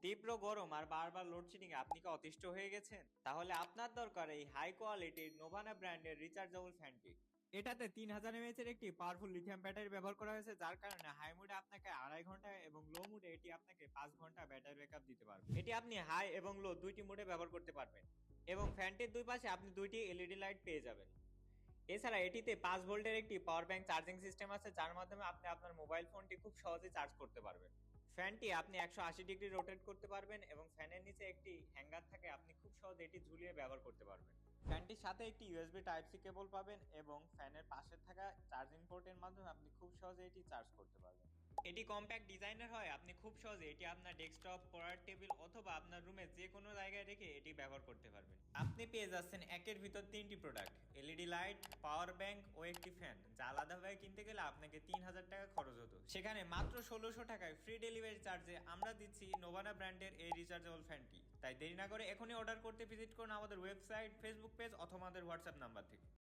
তীব্র গরম আর বারবার লোডশেডিং আপনি কি অতিষ্ঠ হয়ে গেছেন? তাহলে আপনার দরকার এই হাই কোয়ালিটির নোভানা ব্র্যান্ডের রিচার্জেবল ফ্যানটি। এটাতে 3000 mAh এর একটি পাওয়ারফুল লিথিয়াম ব্যাটারি ব্যবহার করা হয়েছে, যার কারণে হাই মুডে আপনাকে 2.5 ঘন্টা এবং লো মুডে এটি আপনাকে 5 ঘন্টা ব্যাটারি ব্যাকআপ দিতে পারবে। এটি আপনি হাই এবং লো দুইটি মুডে ব্যবহার করতে পারবেন এবং ফ্যানটির দুই পাশে আপনি দুইটি এলইডি লাইট পেয়ে যাবেন। এছাড়া এটিতে 5 ভোল্টের একটি পাওয়ার ব্যাংক চার্জিং সিস্টেম আছে, যার মাধ্যমে আপনি আপনার মোবাইল ফোনটি খুব সহজে চার্জ করতে পারবেন। ফ্যানটি আপনি 180 ডিগ্রি রোটেট করতে পারবেন এবং ফ্যানের নিচে একটি হ্যাঙ্গার থাকে, আপনি খুব সহজে এটি ঝুলিয়ে ব্যবহার করতে পারবেন। ফ্যানটির সাথে একটি ইউএসবি টাইপ সি কেবল পাবেন এবং ফ্যানের পাশে থাকা চার্জিং পোর্টের মাধ্যমে আপনি খুব সহজে এটি চার্জ করতে পারবেন। এটি কম্প্যাক্ট ডিজাইনের হয়, আপনি খুব সহজে এটি আপনার ডেস্কটপ, পড়ার টেবিল অথবা আপনার রুমে যে কোনো জায়গায় রেখে এটি ব্যবহার করতে পারবেন। আপনি পেয়ে যাচ্ছেন একের ভিতর তিনটি product, LED light, power bank ও একটি ফ্যান, যা আলাদাভাবে কিনতে গেলে আপনাকে 3000 টাকা খরচ হতো। সেখানে মাত্র 1600 টাকায় ফ্রি ডেলিভারি চার্জে আমরা দিচ্ছি নোভানা ব্র্যান্ডের এই রিচার্জেবল ফ্যানটি। তাই দেরি না করে এখনই অর্ডার করতে ভিজিট করুন আমাদের ওয়েবসাইট, ফেসবুক পেজ অথবা আমাদের হোয়াটসঅ্যাপ নাম্বার থেকে।